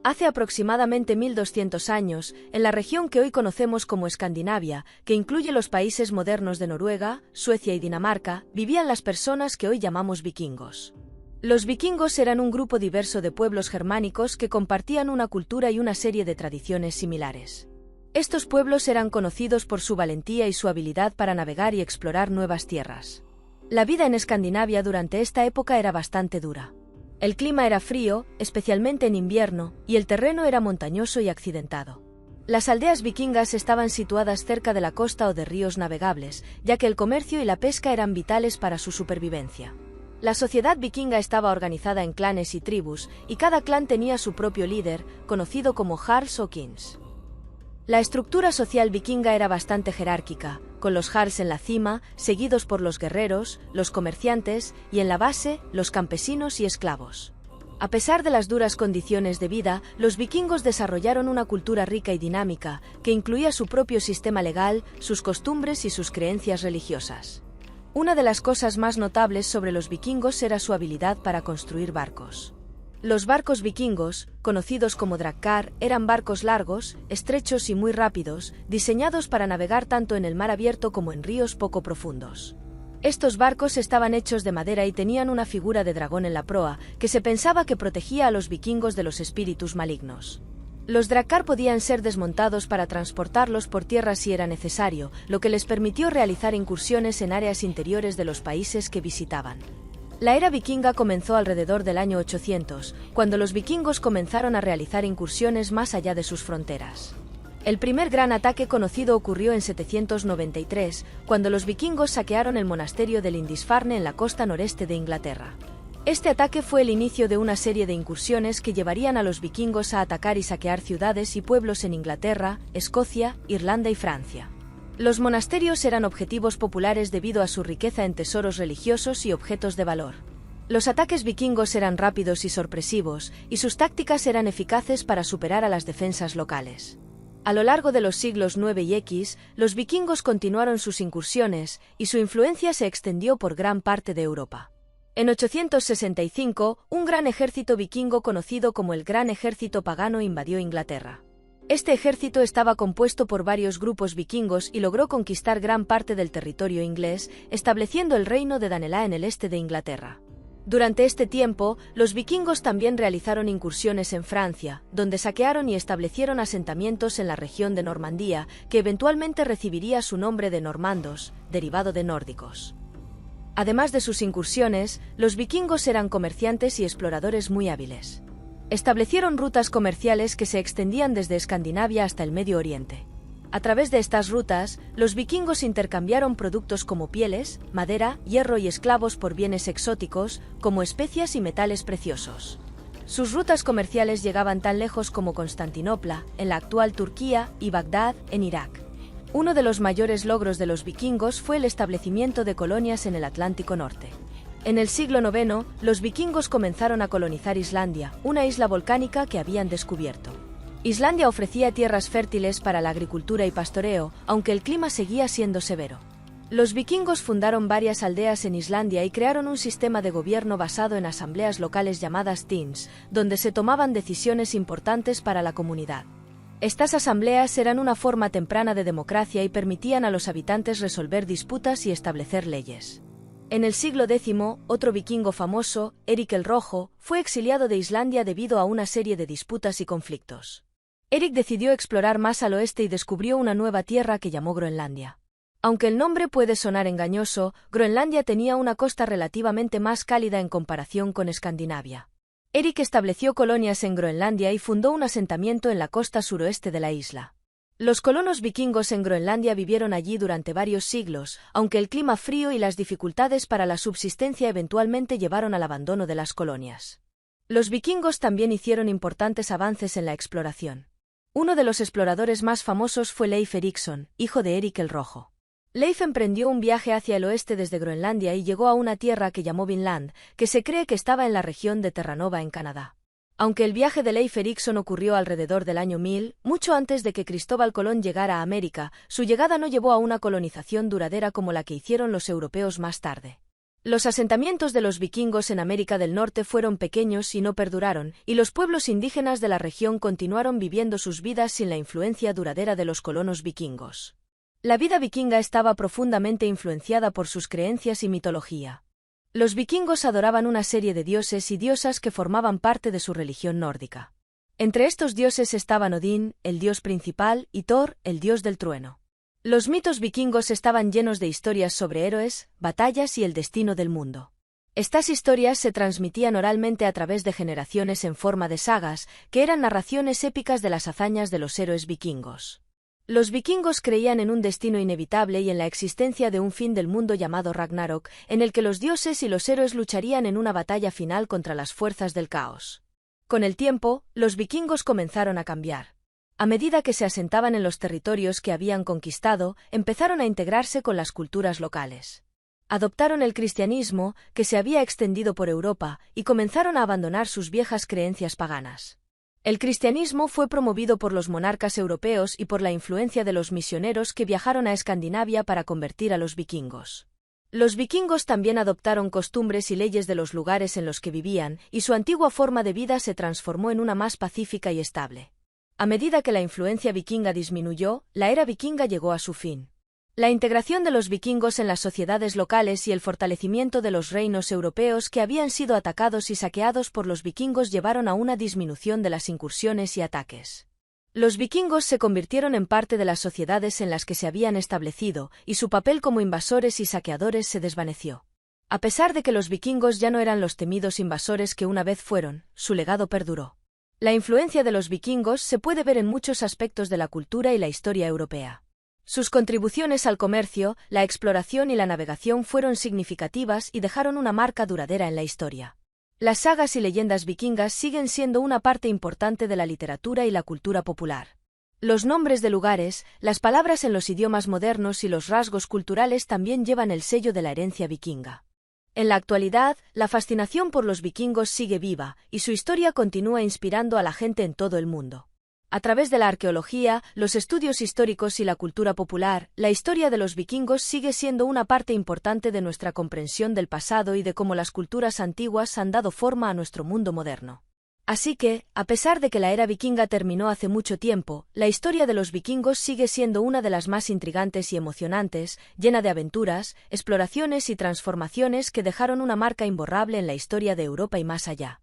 Hace aproximadamente 1200 años, en la región que hoy conocemos como Escandinavia, que incluye los países modernos de Noruega, Suecia y Dinamarca, vivían las personas que hoy llamamos vikingos. Los vikingos eran un grupo diverso de pueblos germánicos que compartían una cultura y una serie de tradiciones similares. Estos pueblos eran conocidos por su valentía y su habilidad para navegar y explorar nuevas tierras. La vida en Escandinavia durante esta época era bastante dura. El clima era frío, especialmente en invierno, y el terreno era montañoso y accidentado. Las aldeas vikingas estaban situadas cerca de la costa o de ríos navegables, ya que el comercio y la pesca eran vitales para su supervivencia. La sociedad vikinga estaba organizada en clanes y tribus, y cada clan tenía su propio líder, conocido como jarls o kings. La estructura social vikinga era bastante jerárquica, con los jarls en la cima, seguidos por los guerreros, los comerciantes, y en la base, los campesinos y esclavos. A pesar de las duras condiciones de vida, los vikingos desarrollaron una cultura rica y dinámica, que incluía su propio sistema legal, sus costumbres y sus creencias religiosas. Una de las cosas más notables sobre los vikingos era su habilidad para construir barcos. Los barcos vikingos, conocidos como drakkar, eran barcos largos, estrechos y muy rápidos, diseñados para navegar tanto en el mar abierto como en ríos poco profundos. Estos barcos estaban hechos de madera y tenían una figura de dragón en la proa, que se pensaba que protegía a los vikingos de los espíritus malignos. Los drakkar podían ser desmontados para transportarlos por tierra si era necesario, lo que les permitió realizar incursiones en áreas interiores de los países que visitaban. La era vikinga comenzó alrededor del año 800, cuando los vikingos comenzaron a realizar incursiones más allá de sus fronteras. El primer gran ataque conocido ocurrió en 793, cuando los vikingos saquearon el monasterio de Lindisfarne en la costa noreste de Inglaterra. Este ataque fue el inicio de una serie de incursiones que llevarían a los vikingos a atacar y saquear ciudades y pueblos en Inglaterra, Escocia, Irlanda y Francia. Los monasterios eran objetivos populares debido a su riqueza en tesoros religiosos y objetos de valor. Los ataques vikingos eran rápidos y sorpresivos, y sus tácticas eran eficaces para superar a las defensas locales. A lo largo de los siglos IX y X, los vikingos continuaron sus incursiones, y su influencia se extendió por gran parte de Europa. En 865, un gran ejército vikingo conocido como el Gran Ejército Pagano invadió Inglaterra. Este ejército estaba compuesto por varios grupos vikingos y logró conquistar gran parte del territorio inglés, estableciendo el reino de Danelaw en el este de Inglaterra. Durante este tiempo, los vikingos también realizaron incursiones en Francia, donde saquearon y establecieron asentamientos en la región de Normandía, que eventualmente recibiría su nombre de normandos, derivado de nórdicos. Además de sus incursiones, los vikingos eran comerciantes y exploradores muy hábiles. Establecieron rutas comerciales que se extendían desde Escandinavia hasta el Medio Oriente. A través de estas rutas, los vikingos intercambiaron productos como pieles, madera, hierro y esclavos por bienes exóticos, como especias y metales preciosos. Sus rutas comerciales llegaban tan lejos como Constantinopla, en la actual Turquía, y Bagdad, en Irak. Uno de los mayores logros de los vikingos fue el establecimiento de colonias en el Atlántico Norte. En el siglo IX, los vikingos comenzaron a colonizar Islandia, una isla volcánica que habían descubierto. Islandia ofrecía tierras fértiles para la agricultura y pastoreo, aunque el clima seguía siendo severo. Los vikingos fundaron varias aldeas en Islandia y crearon un sistema de gobierno basado en asambleas locales llamadas things, donde se tomaban decisiones importantes para la comunidad. Estas asambleas eran una forma temprana de democracia y permitían a los habitantes resolver disputas y establecer leyes. En el siglo X, otro vikingo famoso, Eric el Rojo, fue exiliado de Islandia debido a una serie de disputas y conflictos. Eric decidió explorar más al oeste y descubrió una nueva tierra que llamó Groenlandia. Aunque el nombre puede sonar engañoso, Groenlandia tenía una costa relativamente más cálida en comparación con Escandinavia. Eric estableció colonias en Groenlandia y fundó un asentamiento en la costa suroeste de la isla. Los colonos vikingos en Groenlandia vivieron allí durante varios siglos, aunque el clima frío y las dificultades para la subsistencia eventualmente llevaron al abandono de las colonias. Los vikingos también hicieron importantes avances en la exploración. Uno de los exploradores más famosos fue Leif Erikson, hijo de Eric el Rojo. Leif emprendió un viaje hacia el oeste desde Groenlandia y llegó a una tierra que llamó Vinland, que se cree que estaba en la región de Terranova en Canadá. Aunque el viaje de Leif Erikson ocurrió alrededor del año 1000, mucho antes de que Cristóbal Colón llegara a América, su llegada no llevó a una colonización duradera como la que hicieron los europeos más tarde. Los asentamientos de los vikingos en América del Norte fueron pequeños y no perduraron, y los pueblos indígenas de la región continuaron viviendo sus vidas sin la influencia duradera de los colonos vikingos. La vida vikinga estaba profundamente influenciada por sus creencias y mitología. Los vikingos adoraban una serie de dioses y diosas que formaban parte de su religión nórdica. Entre estos dioses estaban Odín, el dios principal, y Thor, el dios del trueno. Los mitos vikingos estaban llenos de historias sobre héroes, batallas y el destino del mundo. Estas historias se transmitían oralmente a través de generaciones en forma de sagas, que eran narraciones épicas de las hazañas de los héroes vikingos. Los vikingos creían en un destino inevitable y en la existencia de un fin del mundo llamado Ragnarok, en el que los dioses y los héroes lucharían en una batalla final contra las fuerzas del caos. Con el tiempo, los vikingos comenzaron a cambiar. A medida que se asentaban en los territorios que habían conquistado, empezaron a integrarse con las culturas locales. Adoptaron el cristianismo, que se había extendido por Europa, y comenzaron a abandonar sus viejas creencias paganas. El cristianismo fue promovido por los monarcas europeos y por la influencia de los misioneros que viajaron a Escandinavia para convertir a los vikingos. Los vikingos también adoptaron costumbres y leyes de los lugares en los que vivían, y su antigua forma de vida se transformó en una más pacífica y estable. A medida que la influencia vikinga disminuyó, la era vikinga llegó a su fin. La integración de los vikingos en las sociedades locales y el fortalecimiento de los reinos europeos que habían sido atacados y saqueados por los vikingos llevaron a una disminución de las incursiones y ataques. Los vikingos se convirtieron en parte de las sociedades en las que se habían establecido, y su papel como invasores y saqueadores se desvaneció. A pesar de que los vikingos ya no eran los temidos invasores que una vez fueron, su legado perduró. La influencia de los vikingos se puede ver en muchos aspectos de la cultura y la historia europea. Sus contribuciones al comercio, la exploración y la navegación fueron significativas y dejaron una marca duradera en la historia. Las sagas y leyendas vikingas siguen siendo una parte importante de la literatura y la cultura popular. Los nombres de lugares, las palabras en los idiomas modernos y los rasgos culturales también llevan el sello de la herencia vikinga. En la actualidad, la fascinación por los vikingos sigue viva, y su historia continúa inspirando a la gente en todo el mundo. A través de la arqueología, los estudios históricos y la cultura popular, la historia de los vikingos sigue siendo una parte importante de nuestra comprensión del pasado y de cómo las culturas antiguas han dado forma a nuestro mundo moderno. Así que, a pesar de que la era vikinga terminó hace mucho tiempo, la historia de los vikingos sigue siendo una de las más intrigantes y emocionantes, llena de aventuras, exploraciones y transformaciones que dejaron una marca imborrable en la historia de Europa y más allá.